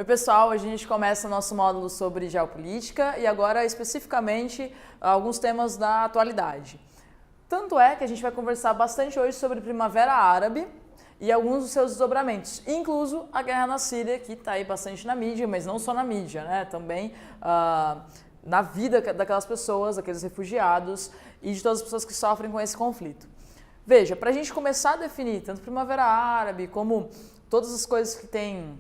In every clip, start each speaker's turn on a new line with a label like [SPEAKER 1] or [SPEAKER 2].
[SPEAKER 1] Oi pessoal, a gente começa nosso módulo sobre geopolítica e agora especificamente alguns temas da atualidade. Tanto é que a gente vai conversar bastante hoje sobre Primavera Árabe e alguns dos seus desdobramentos, incluso a guerra na Síria, que está aí bastante na mídia, mas não só na mídia, né? Também na vida daquelas pessoas, daqueles refugiados e de todas as pessoas que sofrem com esse conflito. Veja, para a gente começar a definir tanto Primavera Árabe como todas as coisas que tem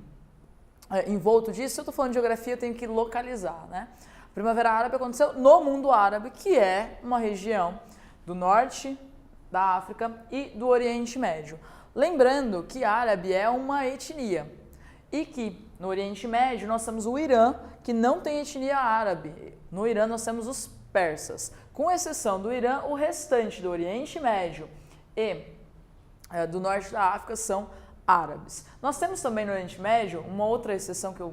[SPEAKER 1] envolto disso, se eu estou falando de geografia, eu tenho que localizar, né? A Primavera Árabe aconteceu no mundo árabe, que é uma região do norte da África e do Oriente Médio. Lembrando que árabe é uma etnia e que no Oriente Médio nós temos o Irã, que não tem etnia árabe. No Irã nós temos os persas. Com exceção do Irã, o restante do Oriente Médio e do norte da África são árabes. Nós temos também no Oriente Médio uma outra exceção que eu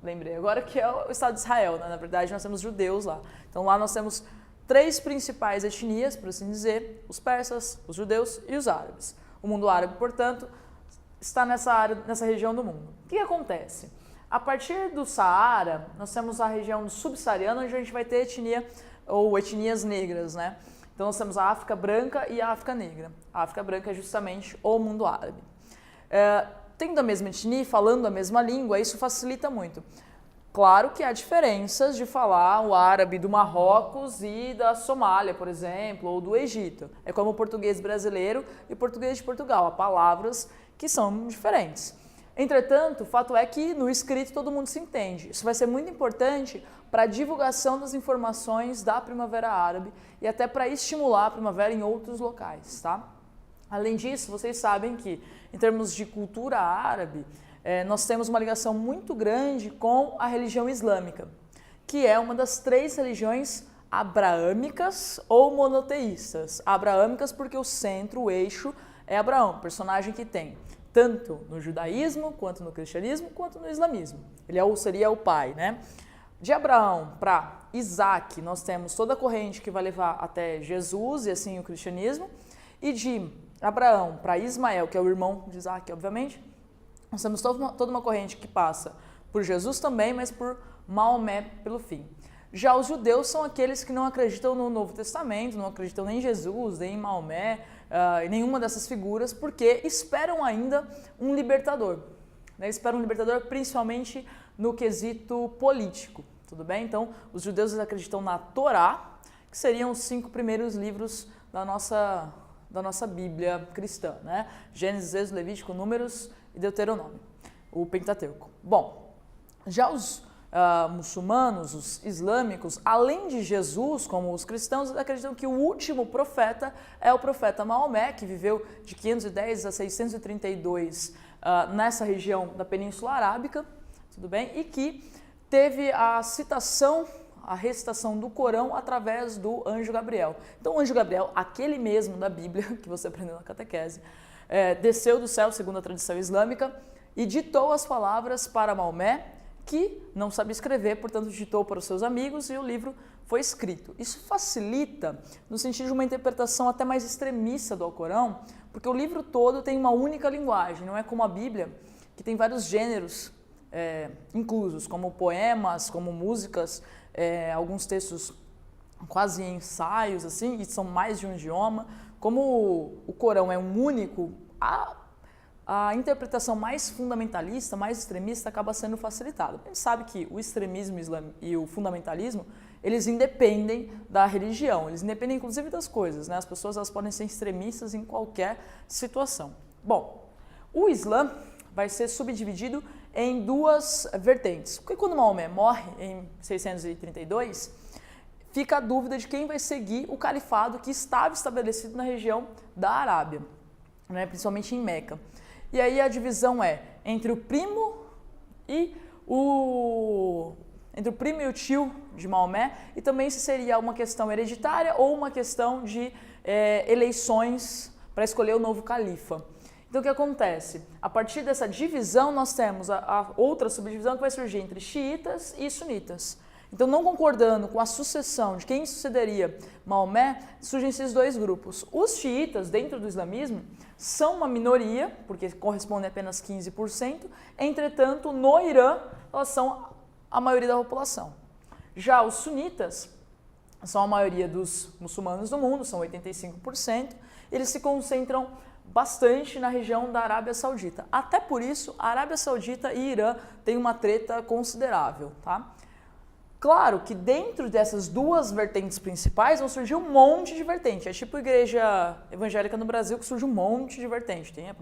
[SPEAKER 1] lembrei agora, que é o Estado de Israel, né? Na verdade, nós temos judeus lá. Então lá nós temos três principais etnias, por assim dizer, os persas, os judeus e os árabes. O mundo árabe, portanto, está nessa região do mundo. O que acontece? A partir do Saara, nós temos a região subsaariana, onde a gente vai ter etnia ou etnias negras, né? Então nós temos a África branca e a África negra. A África branca é justamente o mundo árabe. Tendo a mesma etnia, falando a mesma língua, isso facilita muito. Claro que há diferenças de falar o árabe do Marrocos e da Somália, por exemplo, ou do Egito. É como o português brasileiro e o português de Portugal. Há palavras que são diferentes. Entretanto, o fato é que no escrito todo mundo se entende. Isso vai ser muito importante para a divulgação das informações da Primavera Árabe e até para estimular a primavera em outros locais, tá? Além disso, vocês sabem que, em termos de cultura árabe, nós temos uma ligação muito grande com a religião islâmica, que é uma das três religiões abraâmicas ou monoteístas. Abraâmicas porque o centro, o eixo, é Abraão, personagem que tem tanto no judaísmo, quanto no cristianismo, quanto no islamismo. Ele seria o pai, né? De Abraão para Isaac, nós temos toda a corrente que vai levar até Jesus e assim o cristianismo, e de Abraão para Ismael, que é o irmão de Isaac, obviamente, nós temos toda uma corrente que passa por Jesus também, mas por Maomé pelo fim. Já os judeus são aqueles que não acreditam no Novo Testamento, não acreditam nem em Jesus, nem em Maomé, em nenhuma dessas figuras, porque esperam ainda um libertador. Né? Esperam um libertador principalmente no quesito político, tudo bem? Então, os judeus acreditam na Torá, que seriam os 5 primeiros livros da nossa Bíblia cristã, né? Gênesis, Êxodo, Levítico, Números e Deuteronômio, o Pentateuco. Bom, já os muçulmanos, os islâmicos, além de Jesus, como os cristãos, acreditam que o último profeta é o profeta Maomé, que viveu de 510 a 632 nessa região da Península Arábica, tudo bem? E que teve a recitação do Corão através do anjo Gabriel. Então o anjo Gabriel, aquele mesmo da Bíblia, que você aprendeu na catequese, desceu do céu, segundo a tradição islâmica, e ditou as palavras para Maomé, que não sabia escrever, portanto ditou para os seus amigos e o livro foi escrito. Isso facilita no sentido de uma interpretação até mais extremista do Alcorão, porque o livro todo tem uma única linguagem, não é como a Bíblia, que tem vários gêneros inclusos, como poemas, como músicas, alguns textos quase ensaios, assim, e são mais de um idioma. Como o Corão é um único, a interpretação mais fundamentalista, mais extremista, acaba sendo facilitada. A gente sabe que o extremismo e o fundamentalismo, eles independem da religião, eles independem inclusive das coisas, né? As pessoas elas podem ser extremistas em qualquer situação. Bom, o Islã vai ser subdividido em duas vertentes. Porque quando Maomé morre em 632, fica a dúvida de quem vai seguir o califado que estava estabelecido na região da Arábia, né? Principalmente em Meca. E aí a divisão é entre o primo e o tio de Maomé, e também se seria uma questão hereditária ou uma questão de eleições para escolher o novo califa. Então o que acontece? A partir dessa divisão nós temos a outra subdivisão que vai surgir entre xiitas e sunitas. Então, não concordando com a sucessão de quem sucederia Maomé, surgem esses dois grupos. Os xiitas, dentro do islamismo, são uma minoria, porque correspondem a apenas 15%, entretanto, no Irã, elas são a maioria da população. Já os sunitas são a maioria dos muçulmanos do mundo, são 85%, eles se concentram bastante na região da Arábia Saudita. Até por isso, a Arábia Saudita e Irã têm uma treta considerável, tá? Claro que dentro dessas duas vertentes principais vão surgir um monte de vertente. É tipo a igreja evangélica no Brasil que surge um monte de vertente. Tem a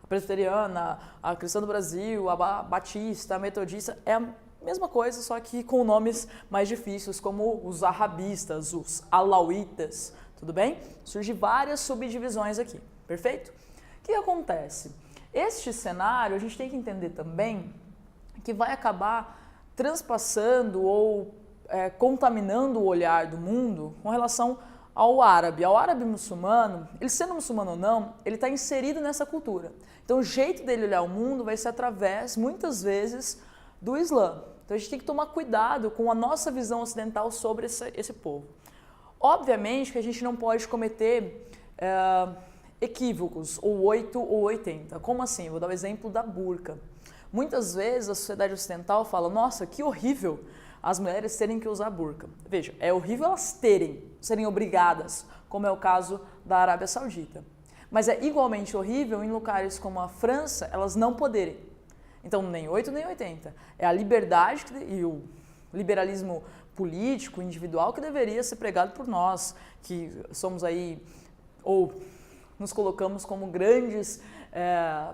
[SPEAKER 1] presbiteriana, a cristã do Brasil, a batista, a metodista. É a mesma coisa, só que com nomes mais difíceis, como os arabistas, os alauítas, tudo bem? Surgem várias subdivisões aqui, perfeito? O que acontece? Este cenário a gente tem que entender também que vai acabar transpassando ou contaminando o olhar do mundo com relação ao árabe. Ao árabe muçulmano, ele sendo muçulmano ou não, ele está inserido nessa cultura. Então o jeito dele olhar o mundo vai ser através, muitas vezes, do Islã. Então a gente tem que tomar cuidado com a nossa visão ocidental sobre esse povo. Obviamente que a gente não pode cometer equívocos, ou 8 ou 80. Como assim? Eu vou dar o exemplo da burca. Muitas vezes a sociedade ocidental fala, nossa, que horrível as mulheres terem que usar burca. Veja, é horrível elas serem obrigadas, como é o caso da Arábia Saudita. Mas é igualmente horrível em lugares como a França, elas não poderem. Então, nem 8 nem 80. É a liberdade e o liberalismo político, individual, que deveria ser pregado por nós, que somos aí, ou nos colocamos como grandes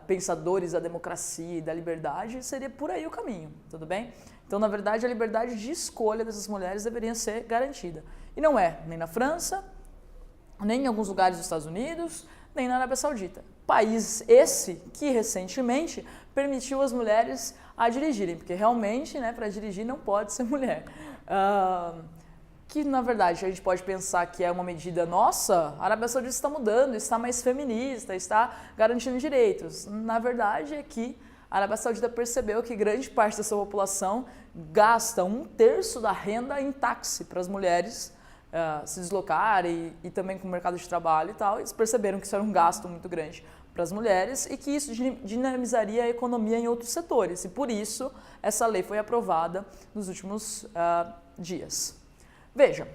[SPEAKER 1] pensadores da democracia e da liberdade, seria por aí o caminho, tudo bem? Então, na verdade, a liberdade de escolha dessas mulheres deveria ser garantida. E não é nem na França, nem em alguns lugares dos Estados Unidos, nem na Arábia Saudita. País esse que recentemente permitiu as mulheres a dirigirem, porque realmente, né, para dirigir não pode ser mulher. Que, na verdade, a gente pode pensar que é uma medida, nossa, a Arábia Saudita está mudando, está mais feminista, está garantindo direitos. Na verdade, é que a Arábia Saudita percebeu que grande parte da sua população gasta 1/3 da renda em táxi para as mulheres se deslocarem e também com o mercado de trabalho e tal. Eles perceberam que isso era um gasto muito grande para as mulheres e que isso dinamizaria a economia em outros setores. E por isso, essa lei foi aprovada nos últimos dias. Veja,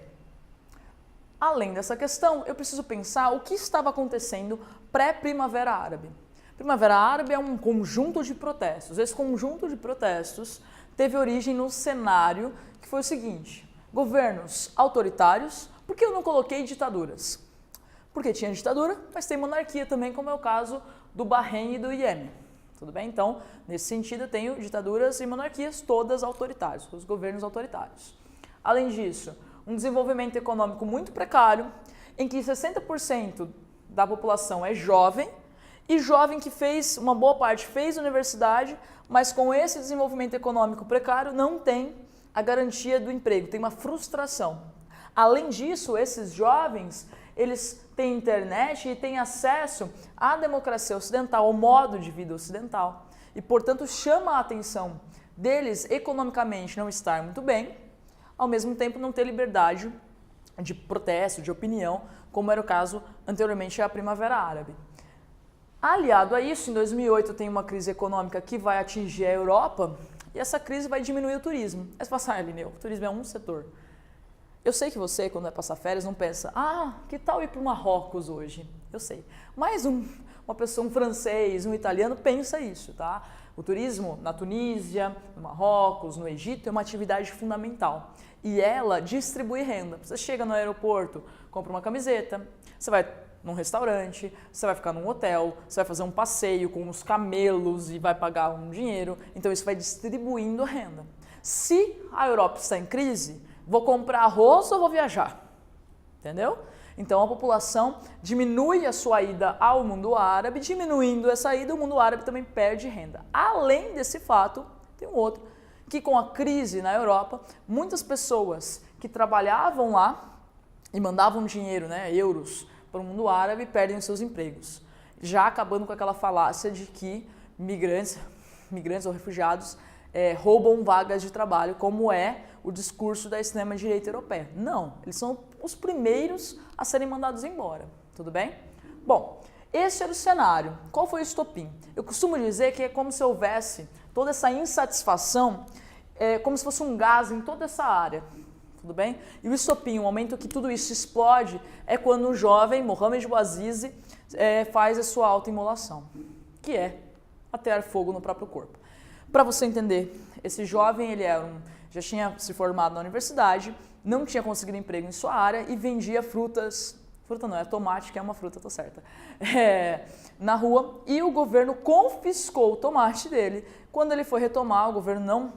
[SPEAKER 1] além dessa questão, eu preciso pensar o que estava acontecendo pré-Primavera Árabe. Primavera Árabe é um conjunto de protestos. Esse conjunto de protestos teve origem no cenário que foi o seguinte: governos autoritários. Por que eu não coloquei ditaduras? Porque tinha ditadura, mas tem monarquia também, como é o caso do Bahrein e do Iêmen. Tudo bem? Então, nesse sentido, eu tenho ditaduras e monarquias todas autoritárias, os governos autoritários. Além disso, um desenvolvimento econômico muito precário, em que 60% da população é jovem, e jovem que fez, uma boa parte fez universidade, mas com esse desenvolvimento econômico precário não tem a garantia do emprego, tem uma frustração. Além disso, esses jovens, eles têm internet e têm acesso à democracia ocidental, ao modo de vida ocidental, e portanto chama a atenção deles economicamente não estar muito bem, ao mesmo tempo não ter liberdade de protesto, de opinião, como era o caso anteriormente à Primavera Árabe. Aliado a isso, em 2008 tem uma crise econômica que vai atingir a Europa e essa crise vai diminuir o turismo. Aí você fala assim, Lineu, o turismo é um setor. Eu sei que você, quando vai passar férias, não pensa, que tal ir para o Marrocos hoje? Eu sei. Mas uma pessoa, um francês, um italiano, pensa isso, tá? O turismo na Tunísia, no Marrocos, no Egito, é uma atividade fundamental. E ela distribui renda. Você chega no aeroporto, compra uma camiseta, você vai num restaurante, você vai ficar num hotel, você vai fazer um passeio com uns camelos e vai pagar um dinheiro. Então isso vai distribuindo renda. Se a Europa está em crise, vou comprar arroz ou vou viajar? Entendeu? Então a população diminui a sua ida ao mundo árabe, diminuindo essa ida, o mundo árabe também perde renda. Além desse fato, tem um outro, que com a crise na Europa, muitas pessoas que trabalhavam lá e mandavam dinheiro, euros, para o mundo árabe, perdem os seus empregos. Já acabando com aquela falácia de que migrantes ou refugiados roubam vagas de trabalho, como é o discurso da extrema-direita europeia. Não, eles são os primeiros a serem mandados embora, tudo bem? Bom, esse era o cenário. Qual foi o estopim? Eu costumo dizer que é como se houvesse toda essa insatisfação como se fosse um gás em toda essa área. Tudo bem? E o estopim, o momento que tudo isso explode, é quando o jovem Mohamed Bouazizi faz a sua autoimolação, que é atear fogo no próprio corpo. Para você entender, esse jovem ele já tinha se formado na universidade, não tinha conseguido emprego em sua área e vendia frutas, fruta não, é tomate, que é uma fruta, tô certa, na rua, e o governo confiscou o tomate dele. Quando ele foi retomar, o governo não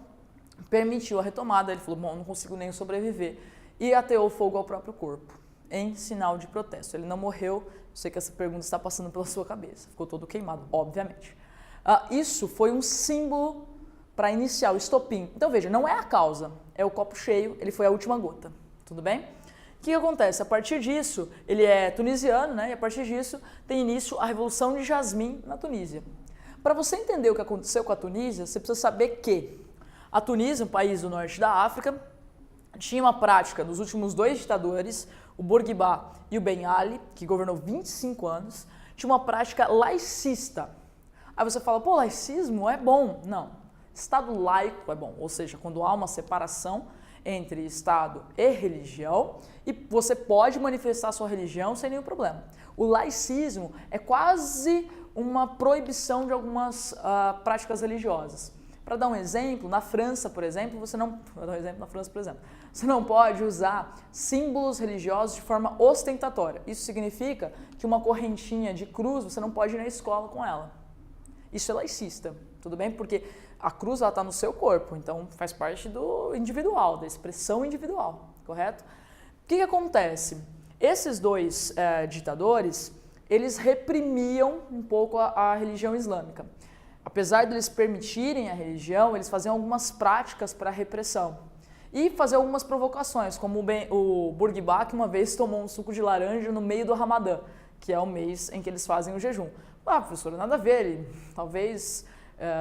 [SPEAKER 1] permitiu a retomada, ele falou, bom, não consigo nem sobreviver, e ateou fogo ao próprio corpo, em sinal de protesto. Ele não morreu, sei que essa pergunta está passando pela sua cabeça, ficou todo queimado, obviamente. Isso foi um símbolo para iniciar o estopim. Então veja, não é a causa, é o copo cheio, ele foi a última gota, tudo bem? O que acontece? A partir disso, ele é tunisiano, né? E a partir disso tem início a Revolução de Jasmim na Tunísia. Para você entender o que aconteceu com a Tunísia, você precisa saber que a Tunísia, um país do norte da África, tinha uma prática dos últimos 2 ditadores, o Bourguiba e o Ben Ali, que governou 25 anos, tinha uma prática laicista. Aí você fala, pô, laicismo é bom. Não, Estado laico é bom, ou seja, quando há uma separação entre Estado e religião, e você pode manifestar sua religião sem nenhum problema. O laicismo é quase uma proibição de algumas práticas religiosas. Para dar um exemplo, na França, por exemplo, você não pode usar símbolos religiosos de forma ostentatória. Isso significa que uma correntinha de cruz, você não pode ir na escola com ela. Isso é laicista, tudo bem? Porque a cruz está no seu corpo, então faz parte do individual, da expressão individual, correto? O que acontece? Esses 2 ditadores, eles reprimiam um pouco a religião islâmica. Apesar de eles permitirem a religião, eles faziam algumas práticas para repressão. E faziam algumas provocações, como o Bourguiba, que uma vez tomou um suco de laranja no meio do Ramadã, que é o mês em que eles fazem o jejum. Professor, nada a ver, ele talvez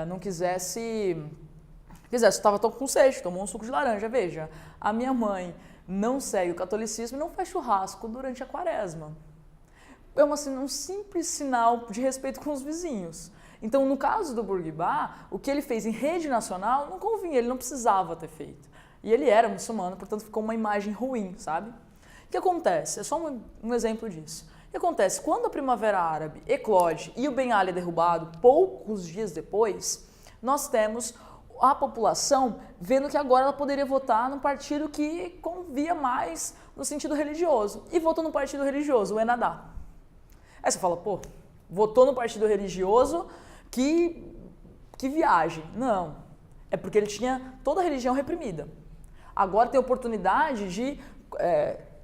[SPEAKER 1] não quisesse, estava tão com sede, tomou um suco de laranja. Veja, a minha mãe não segue o catolicismo e não faz churrasco durante a quaresma. É um simples sinal de respeito com os vizinhos. Então, no caso do Bourguiba, o que ele fez em rede nacional não convinha, ele não precisava ter feito. E ele era muçulmano, portanto ficou uma imagem ruim, sabe? O que acontece? É só um exemplo disso. O que acontece? Quando a Primavera Árabe eclode e o Ben Ali é derrubado poucos dias depois, nós temos a população vendo que agora ela poderia votar num partido que convia mais no sentido religioso. E votou no partido religioso, o Ennahda. Aí você fala, pô, votou no partido religioso, que viagem. Não, é porque ele tinha toda a religião reprimida. Agora tem a oportunidade de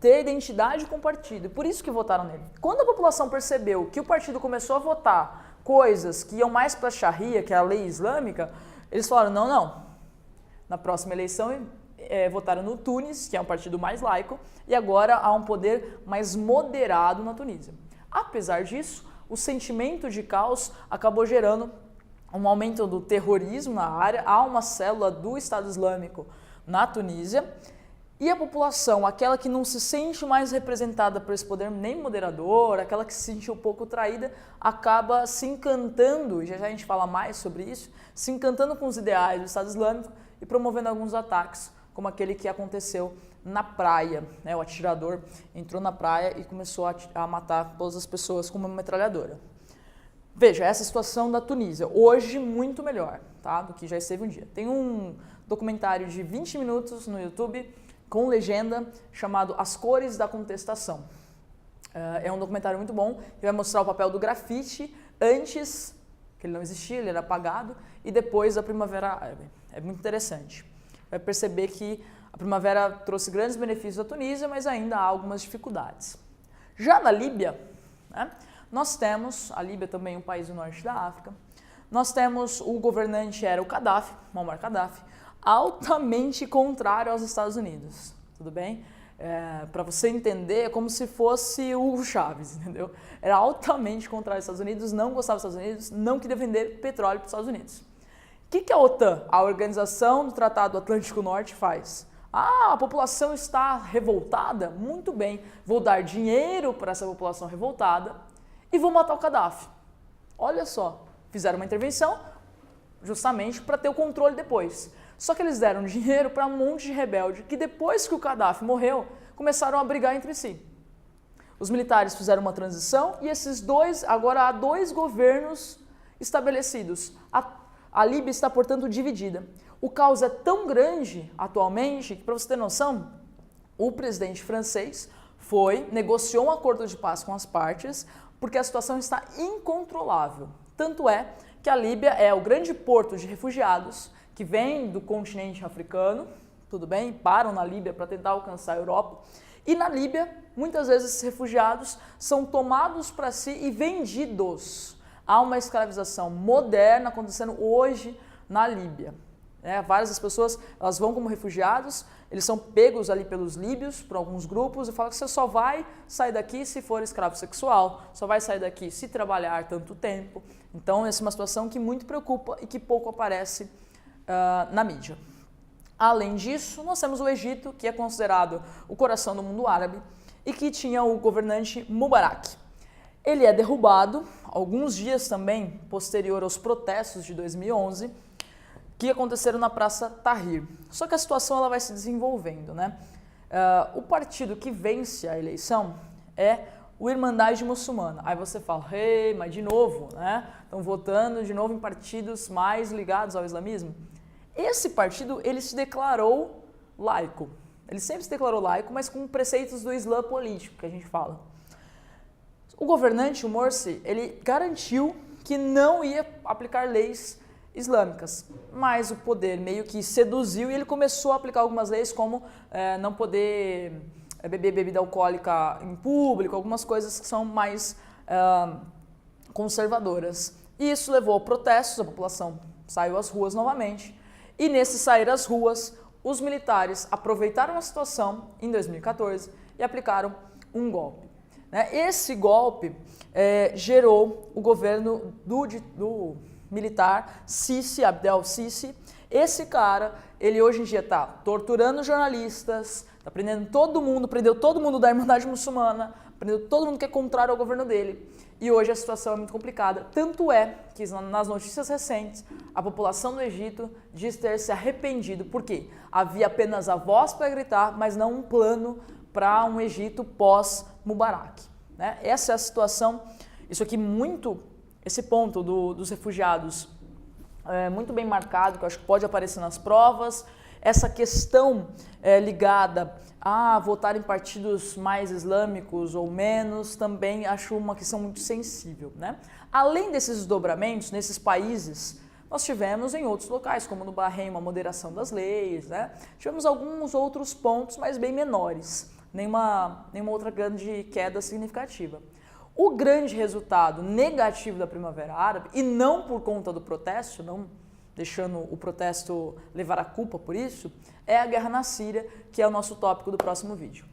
[SPEAKER 1] ter identidade com o partido, e por isso que votaram nele. Quando a população percebeu que o partido começou a votar coisas que iam mais para a Sharia, que é a lei islâmica, eles falaram, não. Na próxima eleição votaram no Tunis, que é um partido mais laico, e agora há um poder mais moderado na Tunísia. Apesar disso, o sentimento de caos acabou gerando um aumento do terrorismo na área, há uma célula do Estado Islâmico na Tunísia, e a população, aquela que não se sente mais representada por esse poder nem moderador, aquela que se sentiu um pouco traída, acaba se encantando, e já a gente fala mais sobre isso, se encantando com os ideais do Estado Islâmico e promovendo alguns ataques, como aquele que aconteceu na praia, né? O atirador entrou na praia e começou a matar todas as pessoas com uma metralhadora. Veja, essa situação da Tunísia, hoje muito melhor, tá? Do que já esteve um dia. Tem um documentário de 20 minutos no YouTube com legenda chamado As Cores da Contestação. É um documentário muito bom que vai mostrar o papel do grafite antes, que ele não existia, ele era apagado, e depois da Primavera Árabe. É muito interessante. Vai perceber que a primavera trouxe grandes benefícios à Tunísia, mas ainda há algumas dificuldades. Já na Líbia, né, nós temos, a Líbia também é um país do norte da África, nós temos o governante era o Gaddafi, Muammar Gaddafi, altamente contrário aos Estados Unidos, tudo bem? Para você entender, é como se fosse o Hugo Chávez, entendeu? Era altamente contrário aos Estados Unidos, não gostava dos Estados Unidos, não queria vender petróleo para os Estados Unidos. O que a OTAN, a Organização do Tratado Atlântico Norte, faz? A população está revoltada? Muito bem, vou dar dinheiro para essa população revoltada e vou matar o Gaddafi. Olha só, fizeram uma intervenção justamente para ter o controle depois. Só que eles deram dinheiro para um monte de rebelde que depois que o Gaddafi morreu, começaram a brigar entre si. Os militares fizeram uma transição e agora há dois governos estabelecidos. A Líbia está, portanto, dividida. O caos é tão grande atualmente que, para você ter noção, o presidente francês negociou um acordo de paz com as partes porque a situação está incontrolável. Tanto é que a Líbia é o grande porto de refugiados que vêm do continente africano, tudo bem, param na Líbia para tentar alcançar a Europa. E na Líbia, muitas vezes esses refugiados são tomados para si e vendidos. Há uma escravização moderna acontecendo hoje na Líbia. Várias das pessoas, elas vão como refugiados, eles são pegos ali pelos líbios, por alguns grupos, e falam que você só vai sair daqui se for escravo sexual, só vai sair daqui se trabalhar tanto tempo. Então, essa é uma situação que muito preocupa e que pouco aparece na mídia. Além disso, nós temos o Egito, que é considerado o coração do mundo árabe, e que tinha o governante Mubarak. Ele é derrubado, alguns dias também, posterior aos protestos de 2011, que aconteceram na Praça Tahrir. Só que a situação ela vai se desenvolvendo, né? O partido que vence a eleição é o Irmandade Muçulmana. Aí você fala, mas de novo, né? Estão votando de novo em partidos mais ligados ao islamismo. Esse partido, ele se declarou laico. Ele sempre se declarou laico, mas com preceitos do Islã político, que a gente fala. O governante, o Morsi, ele garantiu que não ia aplicar leis islâmicas, mas o poder meio que seduziu e ele começou a aplicar algumas leis como não poder beber bebida alcoólica em público, algumas coisas que são mais conservadoras. E isso levou a protestos, a população saiu às ruas novamente, e nesse sair às ruas, os militares aproveitaram a situação em 2014 e aplicaram um golpe. Esse golpe gerou o governo do militar Sisi, Abdel Sisi. Esse cara, ele hoje em dia está torturando jornalistas, está prendeu todo mundo da Irmandade Muçulmana, prendeu todo mundo que é contrário ao governo dele. E hoje a situação é muito complicada. Tanto é que nas notícias recentes, a população do Egito diz ter se arrependido, porque havia apenas a voz para gritar, mas não um plano para um Egito pós-Mubarak. Essa é a situação, esse ponto dos refugiados é muito bem marcado, que eu acho que pode aparecer nas provas. Essa questão ligada a votar em partidos mais islâmicos ou menos, também acho uma questão muito sensível. Além desses desdobramentos, nesses países, nós tivemos em outros locais, como no Bahrein, uma moderação das leis, tivemos alguns outros pontos, mas bem menores, nenhuma outra grande queda significativa. O grande resultado negativo da Primavera Árabe, e não por conta do protesto, não deixando o protesto levar a culpa por isso, é a guerra na Síria, que é o nosso tópico do próximo vídeo.